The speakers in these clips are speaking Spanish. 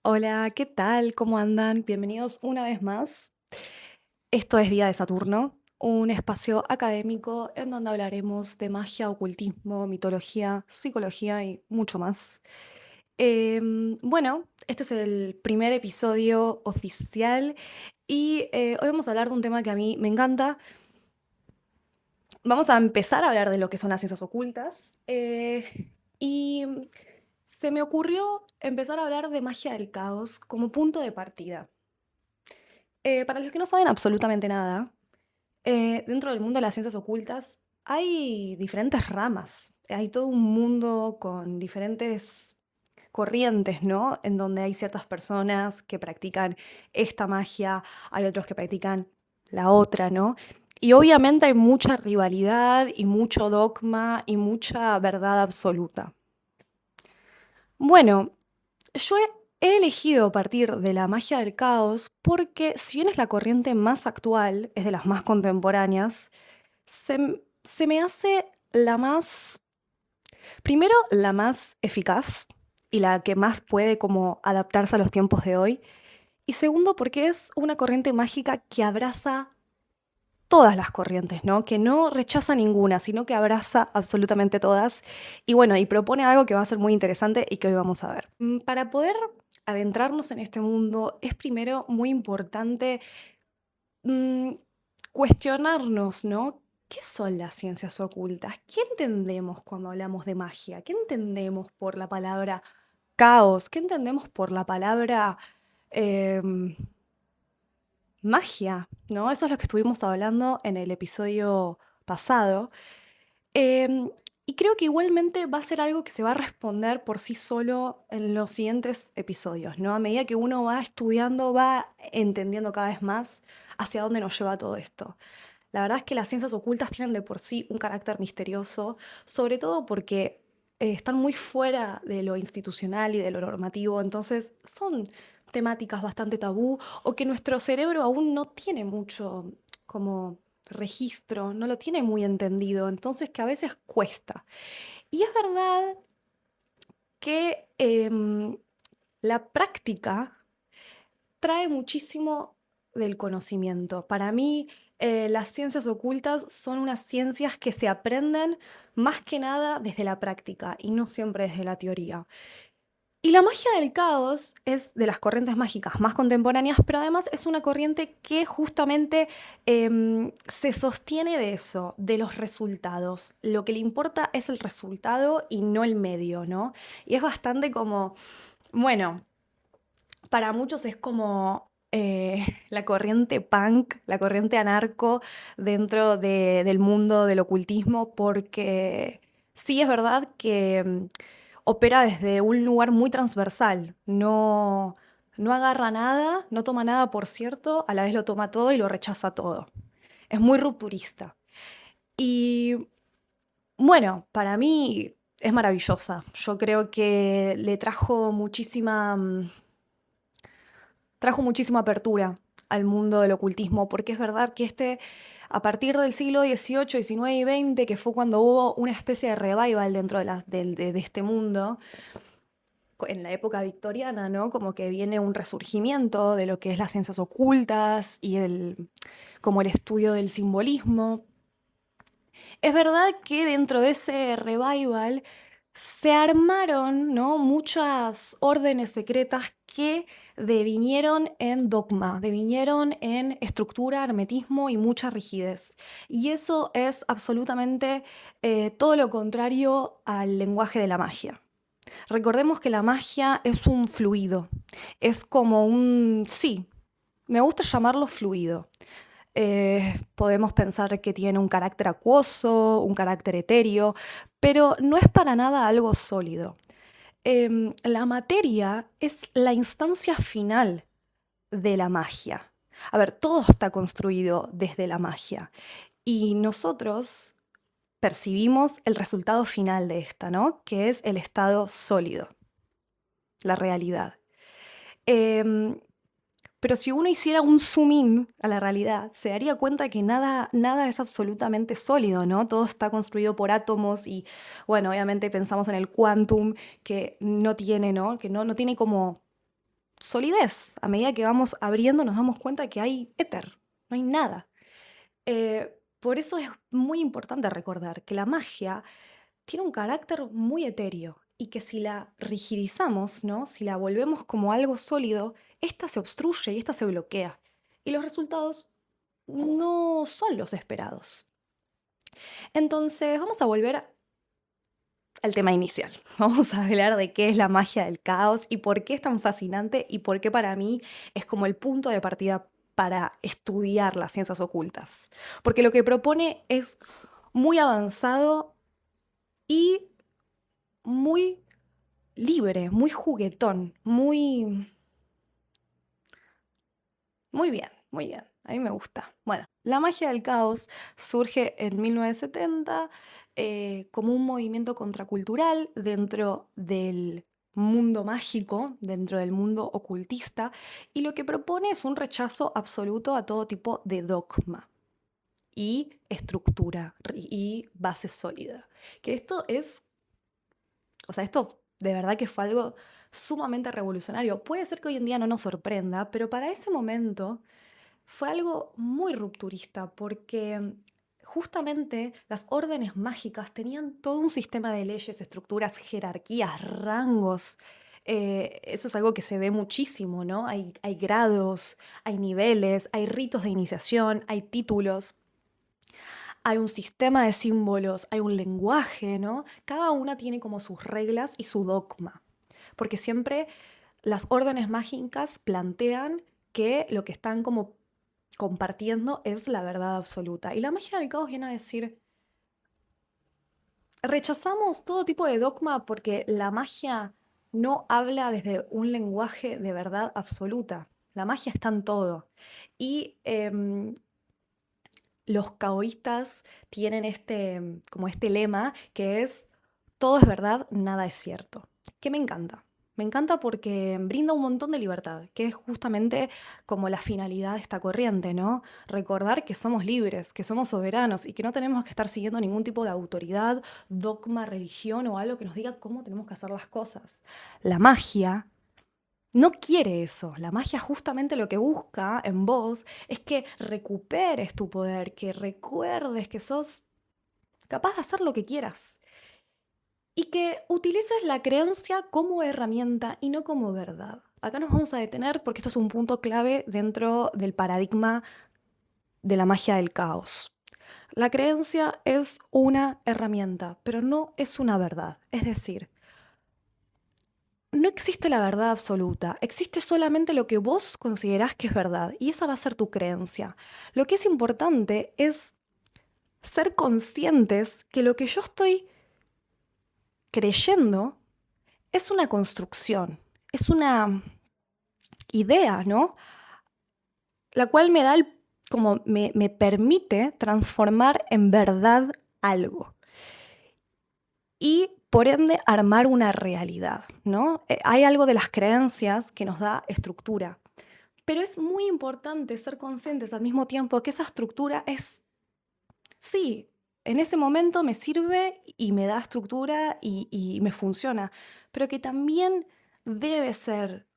Hola, ¿qué tal? ¿Cómo andan? Bienvenidos una vez más. Esto es Vida de Saturno, un espacio académico en donde hablaremos de magia, ocultismo, mitología, psicología y mucho más. Bueno, este es el primer episodio oficial y hoy vamos a hablar de un tema que a mí me encanta. Vamos a empezar a hablar de lo que son las ciencias ocultas y se me ocurrió empezar a hablar de magia del caos como punto de partida. Para los que no saben absolutamente nada, dentro del mundo de las ciencias ocultas hay diferentes ramas. Hay todo un mundo con diferentes corrientes, ¿no? En donde hay ciertas personas que practican esta magia, hay otros que practican la otra, ¿no? Y obviamente hay mucha rivalidad y mucho dogma y mucha verdad absoluta. Bueno, yo he elegido partir de la magia del caos porque si bien es la corriente más actual, es de las más contemporáneas, se me hace la más, primero, la más eficaz y la que más puede como adaptarse a los tiempos de hoy. Y segundo, porque es una corriente mágica que abraza todas las corrientes, ¿no? Que no rechaza ninguna, sino que abraza absolutamente todas. Y bueno, y propone algo que va a ser muy interesante y que hoy vamos a ver. Para poder adentrarnos en este mundo, es primero muy importante mm, cuestionarnos, ¿no? ¿Qué son las ciencias ocultas? ¿Qué entendemos cuando hablamos de magia? ¿Qué entendemos por la palabra caos? ¿Qué entendemos por la palabra em, magia? ¿No? Eso es lo que estuvimos hablando en el episodio pasado. Em, y creo que igualmente va a ser algo que se va a responder por sí solo en los siguientes episodios, ¿no? A medida que uno va estudiando, va entendiendo cada vez más hacia dónde nos lleva todo esto. La verdad es que las ciencias ocultas tienen de por sí un carácter misterioso, sobre todo porque están muy fuera de lo institucional y de lo normativo, entonces son temáticas bastante tabú o que nuestro cerebro aún no tiene mucho como registro, no lo tiene muy entendido, entonces que a veces cuesta. Y es verdad que la práctica trae muchísimo del conocimiento. Para mí, las ciencias ocultas son unas ciencias que se aprenden más que nada desde la práctica y no siempre desde la teoría. Y la magia del caos es de las corrientes mágicas más contemporáneas, pero además es una corriente que justamente se sostiene de eso, de los resultados. Lo que le importa es el resultado y no el medio, ¿no? Y es bastante como, bueno, para muchos es como la corriente punk, la corriente anarco dentro del mundo del ocultismo, porque sí es verdad que opera desde un lugar muy transversal, no agarra nada, no toma nada por cierto, a la vez lo toma todo y lo rechaza todo. Es muy rupturista. Y bueno, para mí es maravillosa. Yo creo que le trajo muchísima apertura al mundo del ocultismo, porque es verdad que a partir del siglo XVIII, XIX y XX, que fue cuando hubo una especie de revival dentro de este mundo, en la época victoriana, ¿no? Como que viene un resurgimiento de lo que es las ciencias ocultas y como el estudio del simbolismo. Es verdad que dentro de ese revival se armaron, ¿no? Muchas órdenes secretas que devinieron en dogma, devinieron en estructura, hermetismo y mucha rigidez. Y eso es absolutamente todo lo contrario al lenguaje de la magia. Recordemos que la magia es un fluido, es como sí, me gusta llamarlo fluido. Podemos pensar que tiene un carácter acuoso, un carácter etéreo, pero no es para nada algo sólido. La materia es la instancia final de la magia. A ver, todo está construido desde la magia y nosotros percibimos el resultado final de esta, ¿no? Que es el estado sólido, la realidad. Em, Pero si uno hiciera un zoom in a la realidad, se daría cuenta que nada es absolutamente sólido, ¿no? Todo está construido por átomos y, bueno, obviamente pensamos en el quantum, que no tiene, ¿no? Que no tiene como solidez. A medida que vamos abriendo nos damos cuenta que hay éter, no hay nada. Por eso es muy importante recordar que la magia tiene un carácter muy etéreo y que si la rigidizamos, ¿no? Si la volvemos como algo sólido, esta se obstruye y esta se bloquea. Y los resultados no son los esperados. Entonces, vamos a volver al tema inicial. Vamos a hablar de qué es la magia del caos y por qué es tan fascinante y por qué para mí es como el punto de partida para estudiar las ciencias ocultas. Porque lo que propone es muy avanzado y muy libre, muy juguetón, muy bien, muy bien. A mí me gusta. Bueno, la magia del caos surge en 1970 como un movimiento contracultural dentro del mundo mágico, dentro del mundo ocultista, y lo que propone es un rechazo absoluto a todo tipo de dogma y estructura y base sólida. Que esto es, o sea, esto de verdad que fue algo sumamente revolucionario. Puede ser que hoy en día no nos sorprenda, pero para ese momento fue algo muy rupturista porque justamente las órdenes mágicas tenían todo un sistema de leyes, estructuras, jerarquías, rangos. Eso es algo que se ve muchísimo, ¿no? Hay grados, hay niveles, hay ritos de iniciación, hay títulos. Hay un sistema de símbolos, hay un lenguaje, ¿no? Cada una tiene como sus reglas y su dogma, porque siempre las órdenes mágicas plantean que lo que están como compartiendo es la verdad absoluta. Y la magia del caos viene a decir, rechazamos todo tipo de dogma porque la magia no habla desde un lenguaje de verdad absoluta. La magia está en todo. Y los caoístas tienen como este lema que es todo es verdad, nada es cierto. Que me encanta. Me encanta porque brinda un montón de libertad, que es justamente como la finalidad de esta corriente, ¿no? Recordar que somos libres, que somos soberanos y que no tenemos que estar siguiendo ningún tipo de autoridad, dogma, religión o algo que nos diga cómo tenemos que hacer las cosas. La magia no quiere eso. La magia justamente lo que busca en vos es que recuperes tu poder, que recuerdes que sos capaz de hacer lo que quieras y que utilices la creencia como herramienta y no como verdad. Acá nos vamos a detener porque esto es un punto clave dentro del paradigma de la magia del caos. La creencia es una herramienta, pero no es una verdad. Es decir, no existe la verdad absoluta, existe solamente lo que vos considerás que es verdad y esa va a ser tu creencia. Lo que es importante es ser conscientes que lo que yo estoy creyendo es una construcción, es una idea, ¿no? La cual me da como me permite transformar en verdad algo. Y por ende armar una realidad, ¿no? Hay algo de las creencias que nos da estructura, pero es muy importante ser conscientes al mismo tiempo que esa estructura es, sí, en ese momento me sirve y me da estructura y me funciona, pero que también debe ser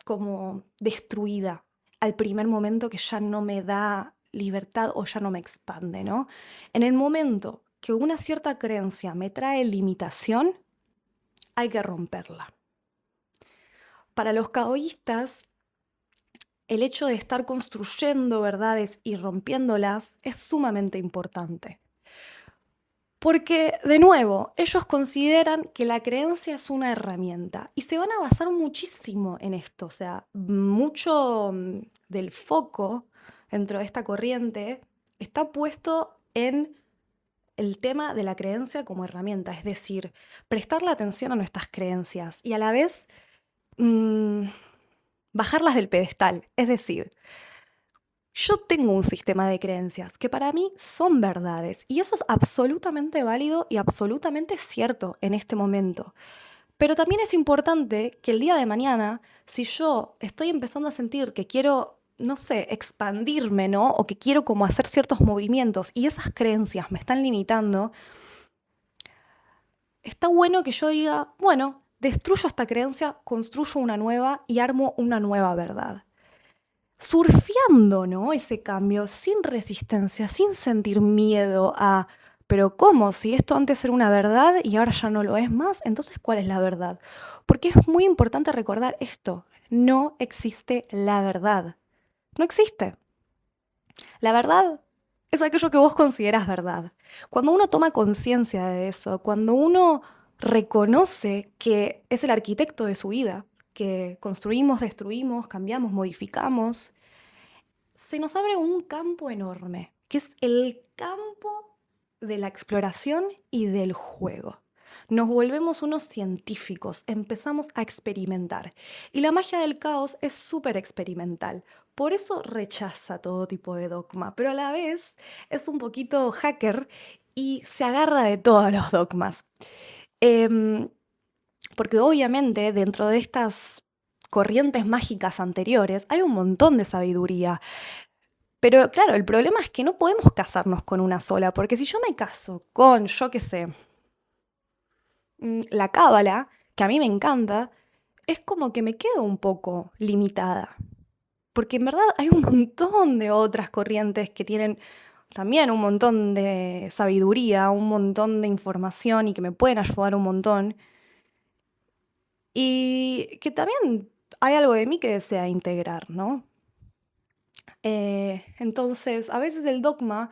como destruida al primer momento que ya no me da libertad o ya no me expande, ¿no? En el momento que una cierta creencia me trae limitación, hay que romperla. Para los caoístas, el hecho de estar construyendo verdades y rompiéndolas es sumamente importante. Porque, de nuevo, ellos consideran que la creencia es una herramienta y se van a basar muchísimo en esto. O sea, mucho del foco dentro de esta corriente está puesto en el tema de la creencia como herramienta, es decir, prestarle atención a nuestras creencias y a la vez bajarlas del pedestal. Es decir, yo tengo un sistema de creencias que para mí son verdades y eso es absolutamente válido y absolutamente cierto en este momento. Pero también es importante que el día de mañana, si yo estoy empezando a sentir que quiero, no sé, expandirme, ¿no? O que quiero como hacer ciertos movimientos y esas creencias me están limitando, está bueno que yo diga, bueno, destruyo esta creencia, construyo una nueva y armo una nueva verdad. Surfeando, ¿no? Ese cambio, sin resistencia, sin sentir miedo a, pero ¿cómo? Si esto antes era una verdad y ahora ya no lo es más, entonces ¿cuál es la verdad? Porque es muy importante recordar esto, no existe la verdad, no existe. La verdad es aquello que vos consideras verdad. Cuando uno toma conciencia de eso, cuando uno reconoce que es el arquitecto de su vida, que construimos, destruimos, cambiamos, modificamos, se nos abre un campo enorme, que es el campo de la exploración y del juego. Nos volvemos unos científicos, empezamos a experimentar. Y la magia del caos es súper experimental. Por eso rechaza todo tipo de dogma, pero a la vez es un poquito hacker y se agarra de todos los dogmas. Em, Porque obviamente dentro de estas corrientes mágicas anteriores hay un montón de sabiduría. Pero claro, el problema es que no podemos casarnos con una sola, porque si yo me caso con, yo qué sé, la cábala, que a mí me encanta, es como que me quedo un poco limitada. Porque en verdad hay un montón de otras corrientes que tienen también un montón de sabiduría, un montón de información y que me pueden ayudar un montón. Y que también hay algo de mí que desea integrar, ¿no? Entonces, a veces el dogma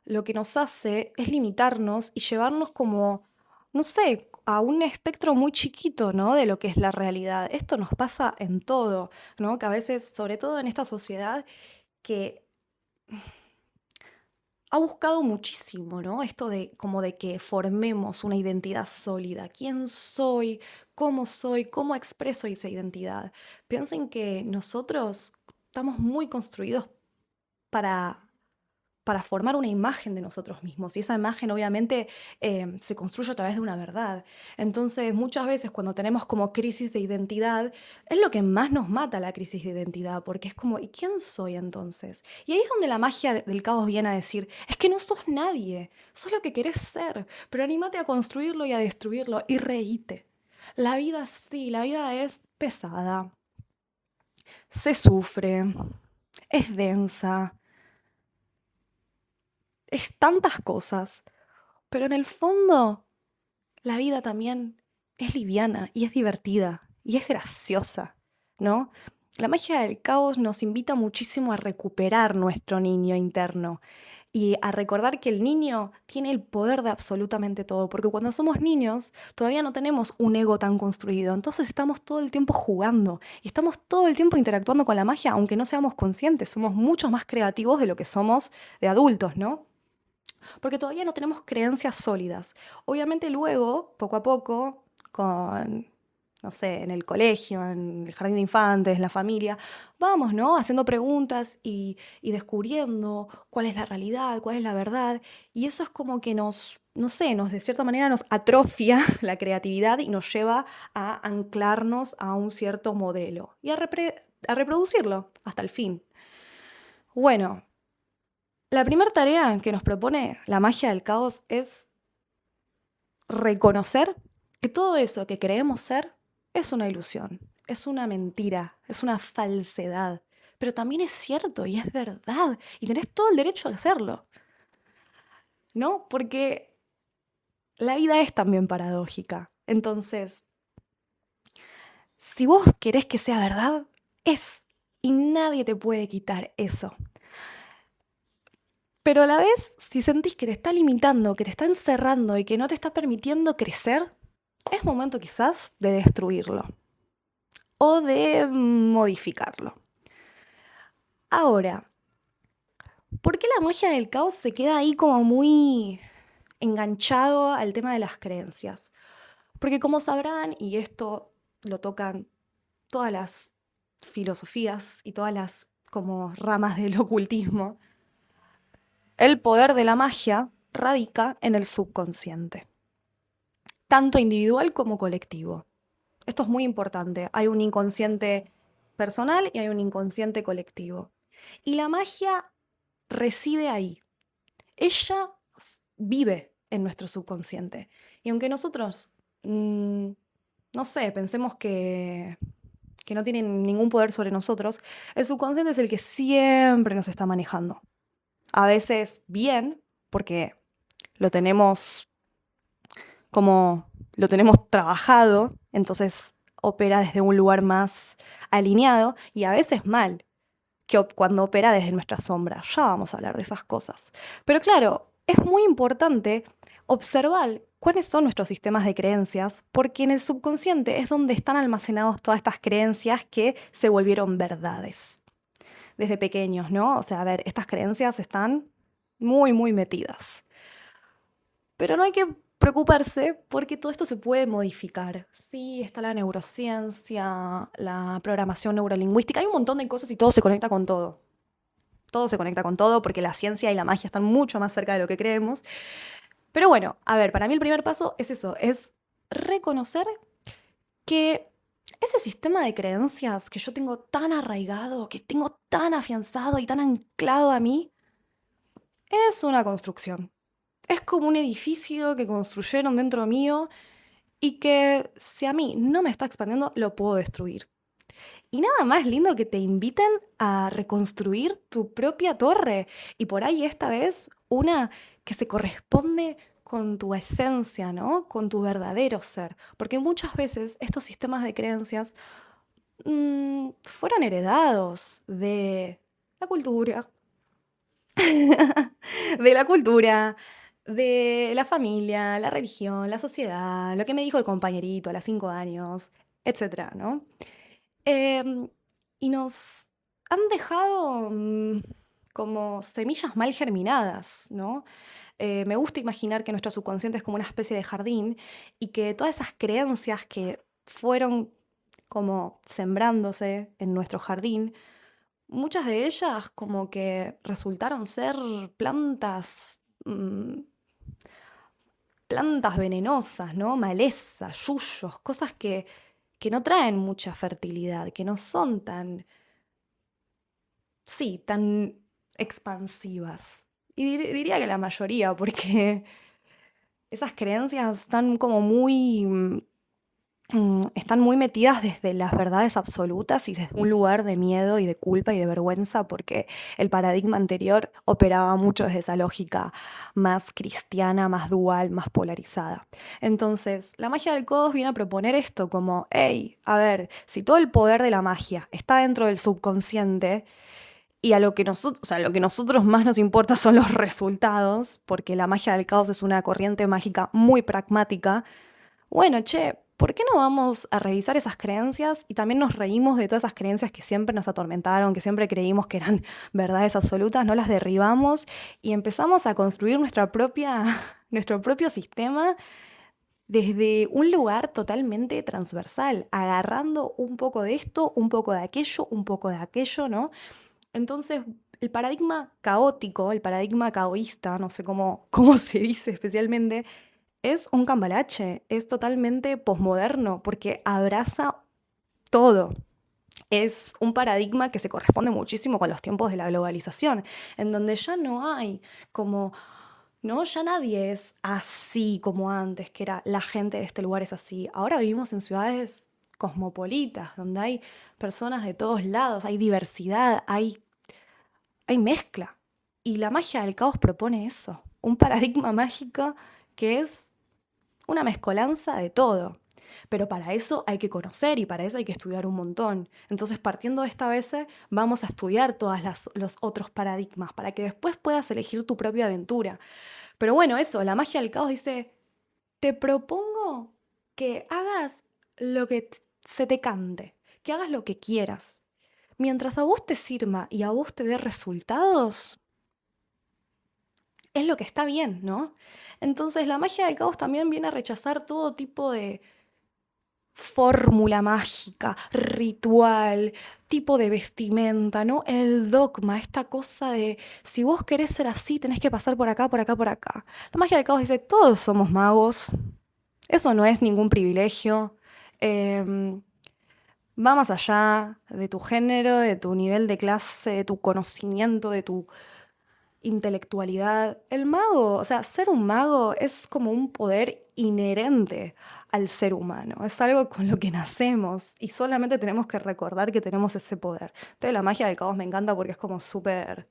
lo que nos hace es limitarnos y llevarnos como, no sé, a un espectro muy chiquito, ¿no? De lo que es la realidad. Esto nos pasa en todo, ¿no? Que a veces, sobre todo en esta sociedad, que ha buscado muchísimo, ¿no? Esto de como de que formemos una identidad sólida. ¿Quién soy? ¿Cómo expreso esa identidad? Piensen que nosotros estamos muy construidos para formar una imagen de nosotros mismos. Y esa imagen obviamente se construye a través de una verdad. Entonces muchas veces cuando tenemos como crisis de identidad, es lo que más nos mata la crisis de identidad, porque es como, ¿y quién soy entonces? Y ahí es donde la magia del caos viene a decir, es que no sos nadie, sos lo que querés ser, pero anímate a construirlo y a destruirlo y reíte. La vida sí, la vida es pesada, se sufre, es densa, es tantas cosas. Pero en el fondo, la vida también es liviana y es divertida y es graciosa, ¿no? La magia del caos nos invita muchísimo a recuperar nuestro niño interno y a recordar que el niño tiene el poder de absolutamente todo, porque cuando somos niños todavía no tenemos un ego tan construido, entonces estamos todo el tiempo jugando y estamos todo el tiempo interactuando con la magia, aunque no seamos conscientes, somos mucho más creativos de lo que somos de adultos, ¿no? Porque todavía no tenemos creencias sólidas. Obviamente luego, poco a poco, con, no sé, en el colegio, en el jardín de infantes, la familia, vamos, ¿no? Haciendo preguntas y descubriendo cuál es la realidad, cuál es la verdad. Y eso es como que nos, no sé, nos de cierta manera nos atrofia la creatividad y nos lleva a anclarnos a un cierto modelo y a reproducirlo hasta el fin. Bueno, la primera tarea que nos propone la magia del caos es reconocer que todo eso que creemos ser es una ilusión, es una mentira, es una falsedad, pero también es cierto y es verdad y tenés todo el derecho a hacerlo, ¿no? Porque la vida es también paradójica. Entonces, si vos querés que sea verdad, es y nadie te puede quitar eso. Pero a la vez, si sentís que te está limitando, que te está encerrando y que no te está permitiendo crecer, es momento quizás de destruirlo o de modificarlo. Ahora, ¿por qué la magia del caos se queda ahí como muy enganchado al tema de las creencias? Porque como sabrán, y esto lo tocan todas las filosofías y todas las como ramas del ocultismo, el poder de la magia radica en el subconsciente, tanto individual como colectivo. Esto es muy importante. Hay un inconsciente personal y hay un inconsciente colectivo. Y la magia reside ahí. Ella vive en nuestro subconsciente. Y aunque nosotros no sé, pensemos que no tienen ningún poder sobre nosotros, el subconsciente es el que siempre nos está manejando. A veces bien, porque lo tenemos como lo tenemos trabajado, entonces opera desde un lugar más alineado, y a veces mal, cuando opera desde nuestra sombra. Ya vamos a hablar de esas cosas. Pero claro, es muy importante observar cuáles son nuestros sistemas de creencias, porque en el subconsciente es donde están almacenados todas estas creencias que se volvieron verdades desde pequeños, ¿no? O sea, a ver, estas creencias están muy, muy metidas. Pero no hay que preocuparse porque todo esto se puede modificar. Sí, está la neurociencia, la programación neurolingüística, hay un montón de cosas y todo se conecta con todo. Todo se conecta con todo porque la ciencia y la magia están mucho más cerca de lo que creemos. Pero bueno, a ver, para mí el primer paso es eso, es reconocer que ese sistema de creencias que yo tengo tan arraigado, que tengo tan afianzado y tan anclado a mí, es una construcción. Es como un edificio que construyeron dentro mío y que si a mí no me está expandiendo, lo puedo destruir. Y nada más lindo que te inviten a reconstruir tu propia torre. Y por ahí esta vez una que se corresponde con tu esencia, ¿no? Con tu verdadero ser. Porque muchas veces estos sistemas de creencias fueron heredados de la cultura, de la cultura, de la familia, la religión, la sociedad, lo que me dijo el compañerito a los 5 años, etcétera, ¿no? Em, y nos han dejado como semillas mal germinadas, ¿no? Me gusta imaginar que nuestro subconsciente es como una especie de jardín y que todas esas creencias que fueron como sembrándose en nuestro jardín, muchas de ellas como que resultaron ser plantas, plantas venenosas, ¿no? Malezas, yuyos, cosas que no traen mucha fertilidad, que no son tan, sí, tan expansivas. Y diría que la mayoría, porque esas creencias están como muy están muy metidas desde las verdades absolutas y desde un lugar de miedo y de culpa y de vergüenza, porque el paradigma anterior operaba mucho desde esa lógica más cristiana, más dual, más polarizada. Entonces, la magia del Codos viene a proponer esto como, hey, a ver, si todo el poder de la magia está dentro del subconsciente, y a lo que nosotros, o sea, lo que nosotros más nos importa son los resultados, porque la magia del caos es una corriente mágica muy pragmática. Bueno, che, ¿por qué no vamos a revisar esas creencias y también nos reímos de todas esas creencias que siempre nos atormentaron, que siempre creímos que eran verdades absolutas, no las derribamos y empezamos a construir nuestro propio sistema desde un lugar totalmente transversal, agarrando un poco de esto, un poco de aquello, un poco de aquello, ¿no? Entonces, el paradigma caótico, el paradigma caoísta, no sé cómo se dice especialmente, es un cambalache, es totalmente posmoderno porque abraza todo. Es un paradigma que se corresponde muchísimo con los tiempos de la globalización, en donde ya no hay como, no, ya nadie es así como antes, que era la gente de este lugar es así. Ahora vivimos en ciudades cosmopolitas, donde hay personas de todos lados, hay diversidad, hay mezcla. Y la magia del caos propone eso, un paradigma mágico que es una mezcolanza de todo. Pero para eso hay que conocer y para eso hay que estudiar un montón. Entonces, partiendo de esta base, vamos a estudiar todos los otros paradigmas para que después puedas elegir tu propia aventura. Pero bueno, eso, la magia del caos dice, te propongo que hagas lo que se te cante, que hagas lo que quieras. Mientras a vos te sirva y a vos te dé resultados, es lo que está bien, ¿no? Entonces la magia del caos también viene a rechazar todo tipo de fórmula mágica, ritual, tipo de vestimenta, ¿no? El dogma, esta cosa de si vos querés ser así, tenés que pasar por acá, por acá, por acá. La magia del caos dice, todos somos magos, eso no es ningún privilegio. em, Va más allá de tu género, de tu nivel de clase, de tu conocimiento, de tu intelectualidad. El mago, o sea, ser un mago es como un poder inherente al ser humano, es algo con lo que nacemos y solamente tenemos que recordar que tenemos ese poder. Entonces la magia del caos me encanta porque es como súper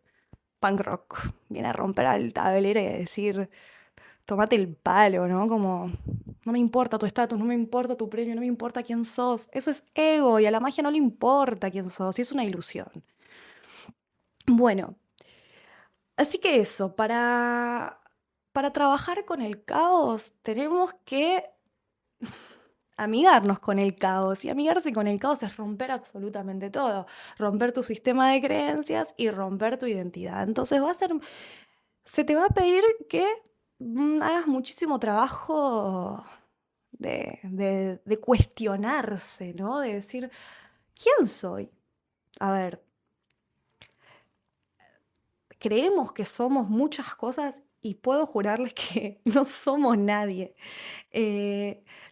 punk rock, viene a romper al tablero y a decir, tomate el palo, ¿no? Como, no me importa tu estatus, no me importa tu premio, no me importa quién sos, eso es ego y a la magia no le importa quién sos, y es una ilusión. Bueno, así que eso, para trabajar con el caos tenemos que amigarnos con el caos. Y amigarse con el caos es romper absolutamente todo. Romper tu sistema de creencias y romper tu identidad. Entonces se te va a pedir que hagas muchísimo trabajo de cuestionarse, ¿no? De decir, ¿quién soy? A ver, creemos que somos muchas cosas y puedo jurarles que no somos nadie.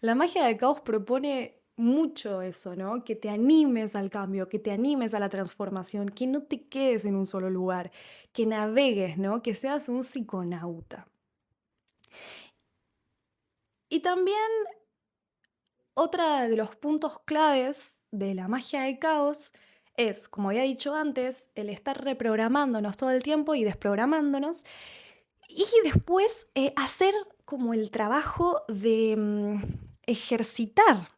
La magia del caos propone mucho eso, ¿no? Que te animes al cambio, que te animes a la transformación, que no te quedes en un solo lugar, que navegues, ¿no? Que seas un psiconauta. Y también otra de los puntos claves de la magia del caos es, como había dicho antes, el estar reprogramándonos todo el tiempo y desprogramándonos y después hacer como el trabajo de ejercitar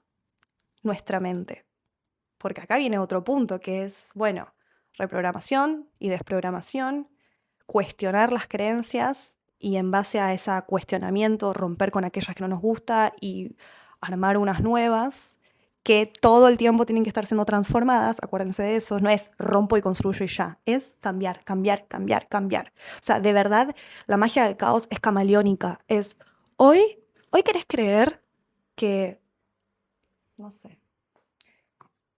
nuestra mente. Porque acá viene otro punto que es, bueno, reprogramación y desprogramación, cuestionar las creencias y en base a ese cuestionamiento romper con aquellas que no nos gusta y armar unas nuevas que todo el tiempo tienen que estar siendo transformadas, acuérdense de eso, no es rompo y construyo y ya, es cambiar, cambiar, cambiar, cambiar. O sea, de verdad, la magia del caos es camaleónica, es hoy querés creer que, no sé,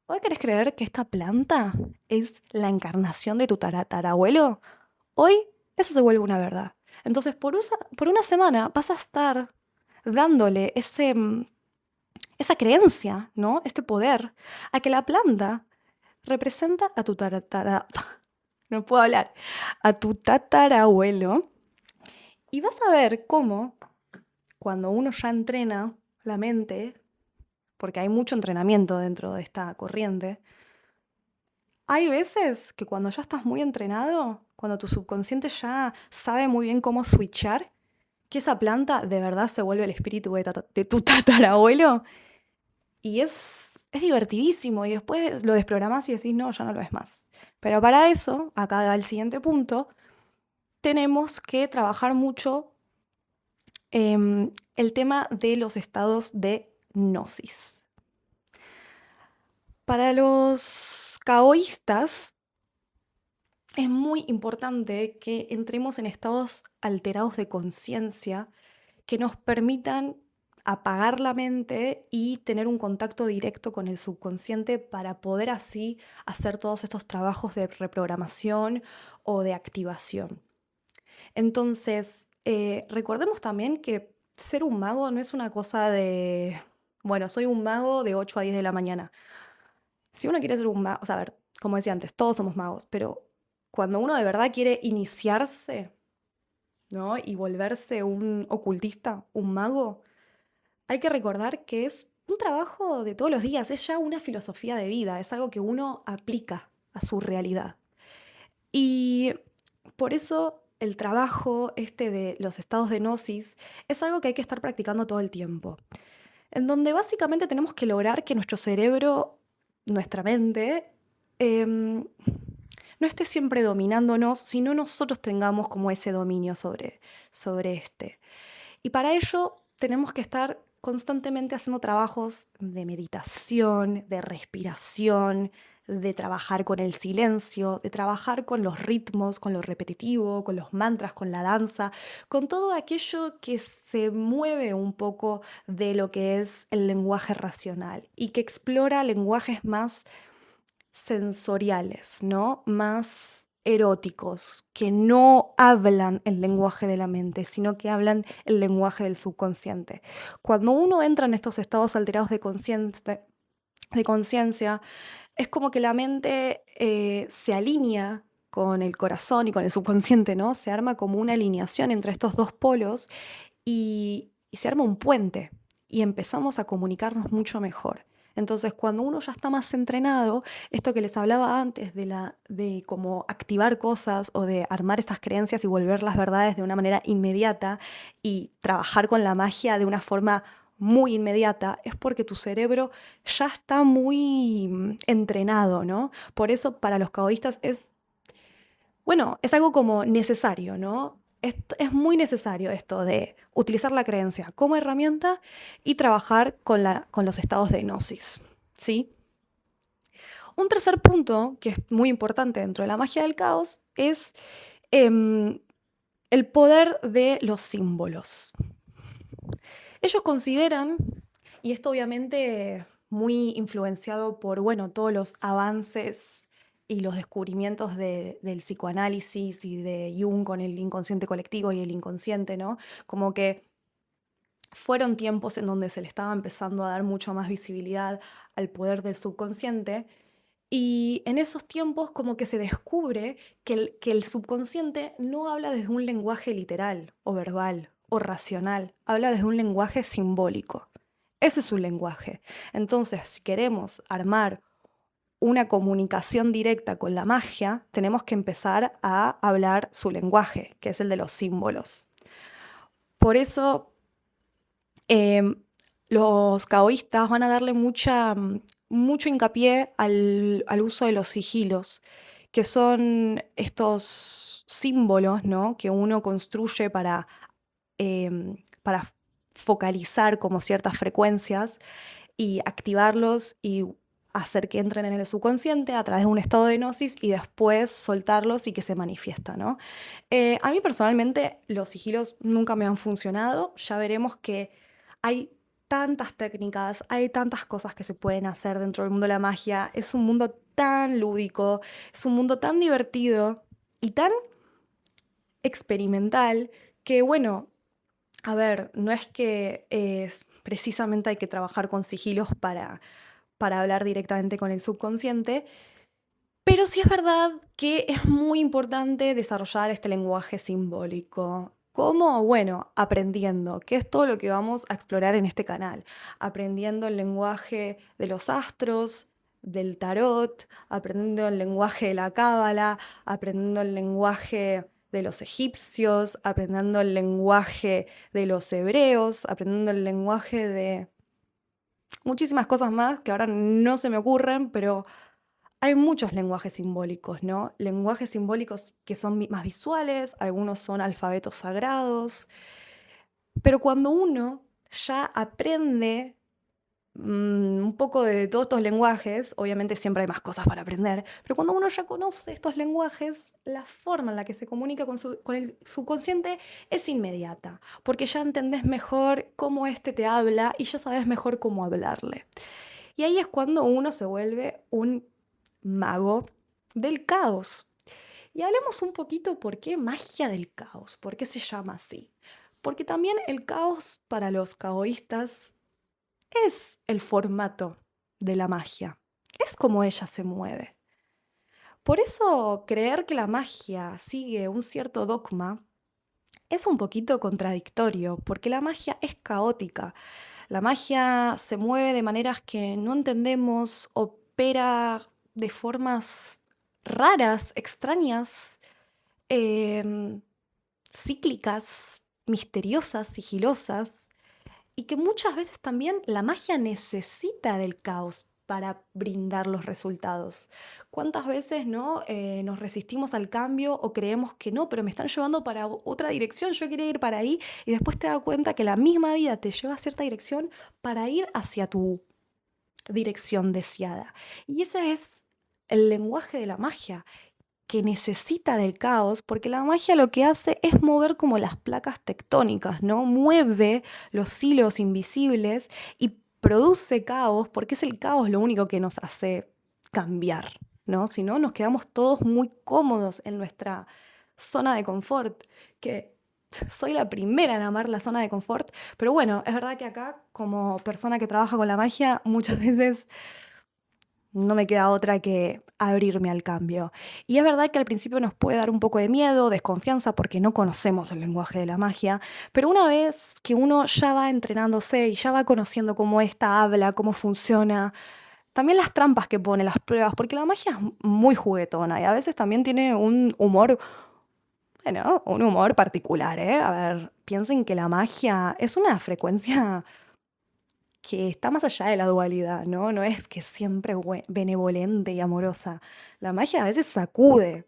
hoy querés creer que esta planta es la encarnación de tu tatarabuelo. Hoy eso se vuelve una verdad. Entonces, por una semana vas a estar dándole esa creencia, ¿no? Este poder, a que la planta representa a tu no puedo hablar, a tu tatarabuelo. Y vas a ver cómo, cuando uno ya entrena la mente, porque hay mucho entrenamiento dentro de esta corriente, hay veces que cuando ya estás muy entrenado, cuando tu subconsciente ya sabe muy bien cómo switchar, que esa planta de verdad se vuelve el espíritu de tu tatarabuelo y es divertidísimo y después lo desprogramás y decís, no, ya no lo es más. Pero para eso, acá al siguiente punto, tenemos que trabajar mucho el tema de los estados de gnosis. Para los caoístas, es muy importante que entremos en estados alterados de conciencia que nos permitan apagar la mente y tener un contacto directo con el subconsciente para poder así hacer todos estos trabajos de reprogramación o de activación. Entonces, recordemos también que ser un mago no es una cosa de, bueno, soy un mago de 8 a 10 de la mañana. Si uno quiere ser un mago, o sea, a ver, como decía antes, todos somos magos, pero cuando uno de verdad quiere iniciarse, ¿no? Y volverse un ocultista, un mago, hay que recordar que es un trabajo de todos los días, es ya una filosofía de vida, es algo que uno aplica a su realidad. Y por eso el trabajo este de los estados de gnosis es algo que hay que estar practicando todo el tiempo, en donde básicamente tenemos que lograr que nuestro cerebro, nuestra mente, em, no esté siempre dominándonos, sino nosotros tengamos como ese dominio sobre este. Y para ello tenemos que estar constantemente haciendo trabajos de meditación, de respiración, de trabajar con el silencio, de trabajar con los ritmos, con lo repetitivo, con los mantras, con la danza, con todo aquello que se mueve un poco de lo que es el lenguaje racional y que explora lenguajes más sensoriales, ¿no? Más eróticos, que no hablan el lenguaje de la mente, sino que hablan el lenguaje del subconsciente. Cuando uno entra en estos estados alterados de conciencia, es como que la mente se alinea con el corazón y con el subconsciente, ¿no? Se arma como una alineación entre estos dos polos y se arma un puente. y empezamos a comunicarnos mucho mejor. Entonces, cuando uno ya está más entrenado, esto que les hablaba antes de cómo activar cosas o de armar estas creencias y volver las verdades de una manera inmediata y trabajar con la magia de una forma muy inmediata, es porque tu cerebro ya está muy entrenado, ¿no? Por eso para los caoístas es algo como necesario, ¿no? Es muy necesario esto de utilizar la creencia como herramienta y trabajar con los estados de gnosis, ¿sí? Un tercer punto, que es muy importante dentro de la magia del caos, es em, el poder de los símbolos. Ellos consideran, y esto obviamente muy influenciado por, bueno, todos los avances y los descubrimientos del psicoanálisis y de Jung con el inconsciente colectivo y el inconsciente, ¿no? Como que fueron tiempos en donde se le estaba empezando a dar mucho más visibilidad al poder del subconsciente. Y en esos tiempos como que se descubre que el subconsciente no habla desde un lenguaje literal o verbal o racional, habla desde un lenguaje simbólico. Ese es su lenguaje. Entonces, si queremos armar una comunicación directa con la magia, tenemos que empezar a hablar su lenguaje, que es el de los símbolos. Por eso em, los caoístas van a darle mucho hincapié al uso de los sigilos, que son estos símbolos, ¿no? Que uno construye para focalizar como ciertas frecuencias y activarlos y hacer que entren en el subconsciente a través de un estado de gnosis y después soltarlos y que se manifiesta, ¿no? A mí personalmente los sigilos nunca me han funcionado. Ya veremos que hay tantas técnicas, hay tantas cosas que se pueden hacer dentro del mundo de la magia. Es un mundo tan lúdico, es un mundo tan divertido y tan experimental que, bueno, a ver, no es que precisamente hay que trabajar con sigilos para hablar directamente con el subconsciente, pero sí es verdad que es muy importante desarrollar este lenguaje simbólico. ¿Cómo? Bueno, aprendiendo, que es todo lo que vamos a explorar en este canal. Aprendiendo el lenguaje de los astros, del tarot, aprendiendo el lenguaje de la cábala, aprendiendo el lenguaje de los egipcios, aprendiendo el lenguaje de los hebreos, aprendiendo el lenguaje de muchísimas cosas más que ahora no se me ocurren, pero hay muchos lenguajes simbólicos, ¿no? Lenguajes simbólicos que son más visuales, algunos son alfabetos sagrados, pero cuando uno ya aprende un poco de todos estos lenguajes, obviamente siempre hay más cosas para aprender, pero cuando uno ya conoce estos lenguajes, la forma en la que se comunica con el subconsciente es inmediata, porque ya entendés mejor cómo éste te habla y ya sabes mejor cómo hablarle. Y ahí es cuando uno se vuelve un mago del caos. Y hablemos un poquito por qué magia del caos, por qué se llama así. Porque también el caos para los caoístas es el formato de la magia, es como ella se mueve. Por eso creer que la magia sigue un cierto dogma es un poquito contradictorio, porque la magia es caótica. La magia se mueve de maneras que no entendemos, opera de formas raras, extrañas, em, cíclicas, misteriosas, sigilosas, y que muchas veces también la magia necesita del caos para brindar los resultados. ¿Cuántas veces no nos resistimos al cambio o creemos que no, pero me están llevando para otra dirección, yo quería ir para ahí y después te das cuenta que la misma vida te lleva a cierta dirección para ir hacia tu dirección deseada? Y ese es el lenguaje de la magia, que necesita del caos, porque la magia lo que hace es mover como las placas tectónicas, ¿no? Mueve los hilos invisibles y produce caos, porque es el caos lo único que nos hace cambiar, ¿no? Si no, nos quedamos todos muy cómodos en nuestra zona de confort, que soy la primera en amar la zona de confort, pero bueno, es verdad que acá, como persona que trabaja con la magia, muchas veces no me queda otra que abrirme al cambio. Y es verdad que al principio nos puede dar un poco de miedo, desconfianza, porque no conocemos el lenguaje de la magia, pero una vez que uno ya va entrenándose y ya va conociendo cómo ésta habla, cómo funciona, también las trampas que pone, las pruebas, porque la magia es muy juguetona y a veces también tiene un humor, bueno, un humor particular, ¿eh? A ver, piensen que la magia es una frecuencia que está más allá de la dualidad, ¿no? No es que es siempre benevolente y amorosa. La magia a veces sacude.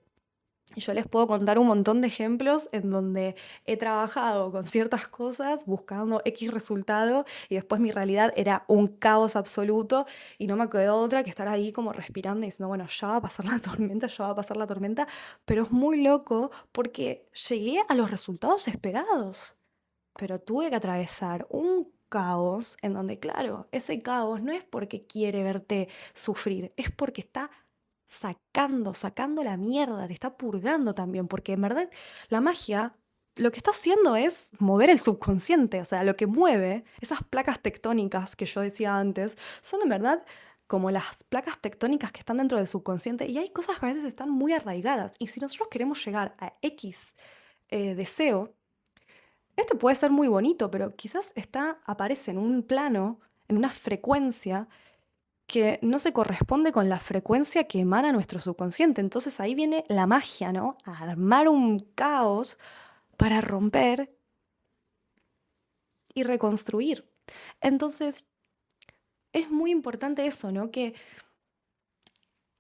Y yo les puedo contar un montón de ejemplos en donde he trabajado con ciertas cosas buscando X resultado y después mi realidad era un caos absoluto y no me quedó otra que estar ahí como respirando y diciendo, bueno, ya va a pasar la tormenta, ya va a pasar la tormenta, pero es muy loco porque llegué a los resultados esperados, pero tuve que atravesar un caos en donde, claro, ese caos no es porque quiere verte sufrir, es porque está sacando la mierda, te está purgando también, porque en verdad la magia lo que está haciendo es mover el subconsciente, o sea, lo que mueve esas placas tectónicas que yo decía antes, son en verdad como las placas tectónicas que están dentro del subconsciente y hay cosas que a veces están muy arraigadas y si nosotros queremos llegar a X deseo, este puede ser muy bonito, pero quizás aparece en un plano, en una frecuencia que no se corresponde con la frecuencia que emana nuestro subconsciente. Entonces ahí viene la magia, ¿no? A armar un caos para romper y reconstruir. Entonces es muy importante eso, ¿no? Que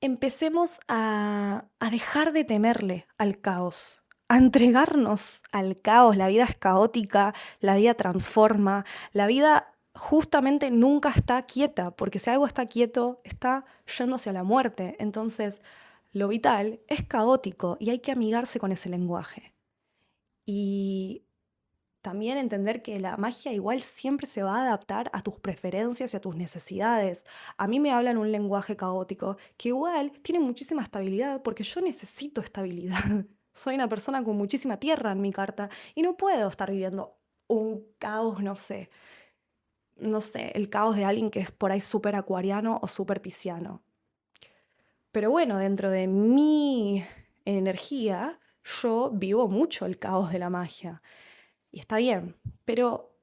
empecemos a dejar de temerle al caos, a entregarnos al caos. La vida es caótica, la vida transforma, la vida justamente nunca está quieta, porque si algo está quieto, está yendo hacia la muerte. Entonces, lo vital es caótico y hay que amigarse con ese lenguaje. Y también entender que la magia igual siempre se va a adaptar a tus preferencias y a tus necesidades. A mí me hablan un lenguaje caótico que igual tiene muchísima estabilidad porque yo necesito estabilidad. Soy una persona con muchísima tierra en mi carta y no puedo estar viviendo un caos, no sé, el caos de alguien que es por ahí súper acuariano o súper pisciano. Pero bueno, dentro de mi energía, yo vivo mucho el caos de la magia. Y está bien, pero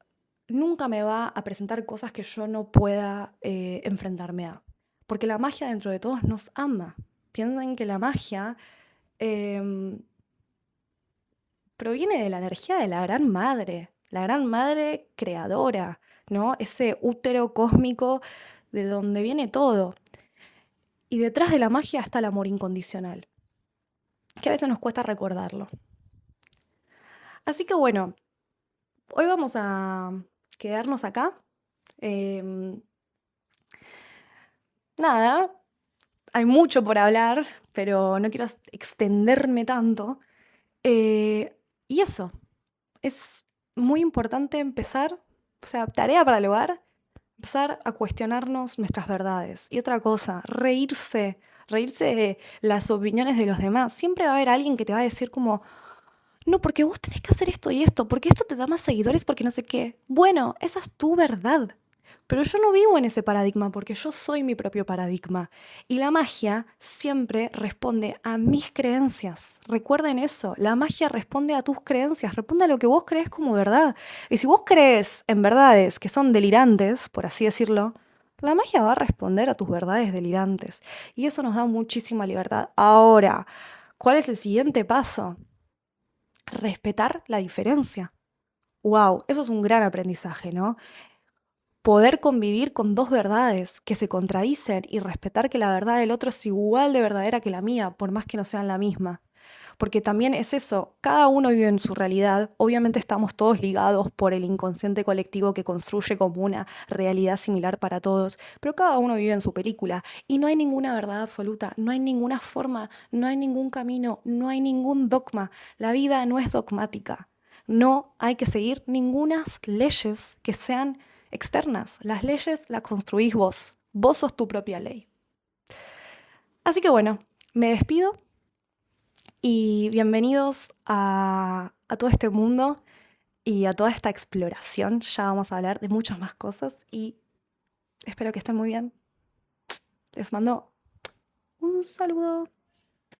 nunca me va a presentar cosas que yo no pueda enfrentarme a. Porque la magia dentro de todos nos ama. Piensen que la magia em, proviene de la energía de la gran madre creadora, ¿no? Ese útero cósmico de donde viene todo. Y detrás de la magia está el amor incondicional, que a veces nos cuesta recordarlo. Así que bueno, hoy vamos a quedarnos acá. Em, Nada, hay mucho por hablar, pero no quiero extenderme tanto. Y eso, es muy importante empezar, o sea, tarea para el hogar, empezar a cuestionarnos nuestras verdades. Y otra cosa, reírse de las opiniones de los demás. Siempre va a haber alguien que te va a decir como, no, porque vos tenés que hacer esto y esto, porque esto te da más seguidores, porque no sé qué. Bueno, esa es tu verdad. Pero yo no vivo en ese paradigma porque yo soy mi propio paradigma. Y la magia siempre responde a mis creencias. Recuerden eso, la magia responde a tus creencias, responde a lo que vos crees como verdad. Y si vos crees en verdades que son delirantes, por así decirlo, la magia va a responder a tus verdades delirantes. Y eso nos da muchísima libertad. Ahora, ¿cuál es el siguiente paso? Respetar la diferencia. ¡Wow! Eso es un gran aprendizaje, ¿no? Poder convivir con dos verdades que se contradicen y respetar que la verdad del otro es igual de verdadera que la mía, por más que no sean la misma. Porque también es eso, cada uno vive en su realidad, obviamente estamos todos ligados por el inconsciente colectivo que construye como una realidad similar para todos, pero cada uno vive en su película y no hay ninguna verdad absoluta, no hay ninguna forma, no hay ningún camino, no hay ningún dogma, la vida no es dogmática, no hay que seguir ninguna leyes que sean externas, las leyes las construís vos sos tu propia ley. Así que bueno, me despido y bienvenidos a todo este mundo y a toda esta exploración. Ya vamos a hablar de muchas más cosas y espero que estén muy bien. Les mando Un saludo.